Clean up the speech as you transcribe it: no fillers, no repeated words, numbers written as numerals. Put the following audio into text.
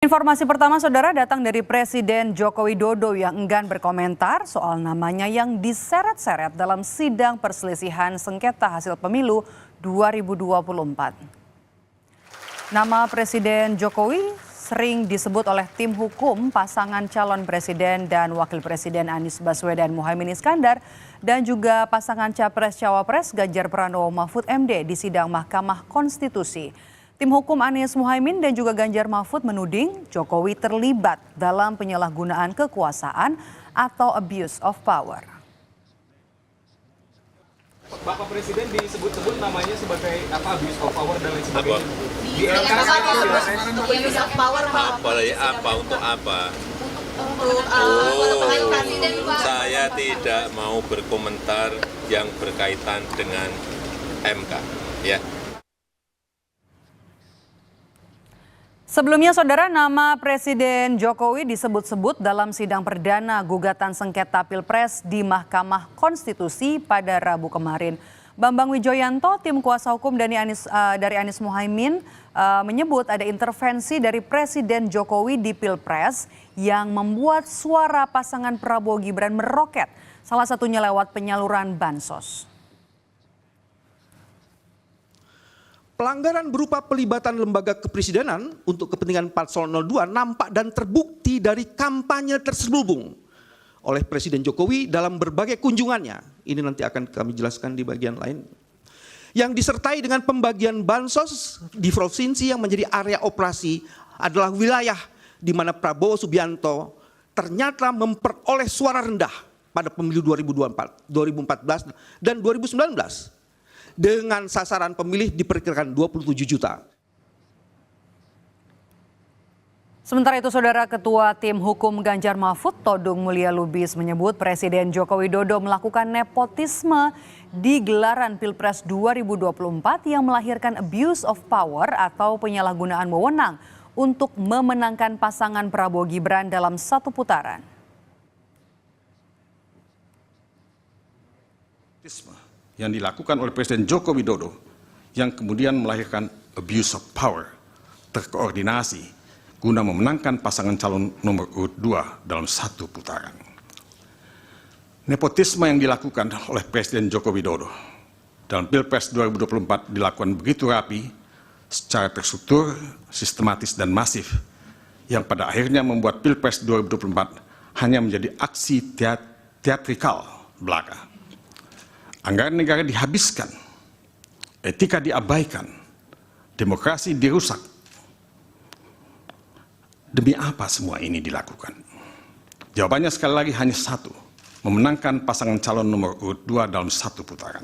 Informasi pertama, Saudara, datang dari Presiden Joko Widodo yang enggan berkomentar soal namanya yang diseret-seret dalam sidang perselisihan sengketa hasil pemilu 2024. Nama Presiden Jokowi sering disebut oleh tim hukum pasangan calon presiden dan wakil presiden Anies Baswedan Muhaimin Iskandar dan juga pasangan Capres-Cawapres Ganjar Pranowo Mahfud MD di sidang Mahkamah Konstitusi. Tim hukum Anies Muhaimin dan juga Ganjar Mahfud menuding Jokowi terlibat dalam penyalahgunaan kekuasaan atau abuse of power. Bapak Presiden disebut-sebut namanya sebagai abuse of power dan lain sebagainya. Di LK abuse of power apa untuk apa? Saya tidak mau berkomentar yang berkaitan dengan MK, ya. Sebelumnya, Saudara, nama Presiden Jokowi disebut-sebut dalam sidang perdana gugatan sengketa Pilpres di Mahkamah Konstitusi pada Rabu kemarin. Bambang Wijoyanto, tim kuasa hukum dari Anies Muhaimin, menyebut ada intervensi dari Presiden Jokowi di Pilpres yang membuat suara pasangan Prabowo Gibran meroket, salah satunya lewat penyaluran bansos. Pelanggaran berupa pelibatan lembaga kepresidenan untuk kepentingan Paslon 02 nampak dan terbukti dari kampanye terselubung oleh Presiden Jokowi dalam berbagai kunjungannya. Ini nanti akan kami jelaskan di bagian lain. Yang disertai dengan pembagian bansos di provinsi yang menjadi area operasi adalah wilayah di mana Prabowo Subianto ternyata memperoleh suara rendah pada pemilu 2014 dan 2019. Dengan sasaran pemilih diperkirakan 27 juta. Sementara itu, Saudara, Ketua Tim Hukum Ganjar Mahfud, Todung Mulya Lubis, menyebut Presiden Joko Widodo melakukan nepotisme di gelaran Pilpres 2024 yang melahirkan abuse of power atau penyalahgunaan wewenang untuk memenangkan pasangan Prabowo Gibran dalam satu putaran. Yang dilakukan oleh Presiden Joko Widodo yang kemudian melahirkan abuse of power terkoordinasi guna memenangkan pasangan calon nomor urut 2 dalam satu putaran. Nepotisme yang dilakukan oleh Presiden Joko Widodo dalam Pilpres 2024 dilakukan begitu rapi, secara terstruktur, sistematis dan masif yang pada akhirnya membuat Pilpres 2024 hanya menjadi aksi teatrikal belaka. Anggaran negara dihabiskan, etika diabaikan, demokrasi dirusak. Demi apa semua ini dilakukan? Jawabannya sekali lagi hanya satu, memenangkan pasangan calon nomor urut 2 dalam satu putaran.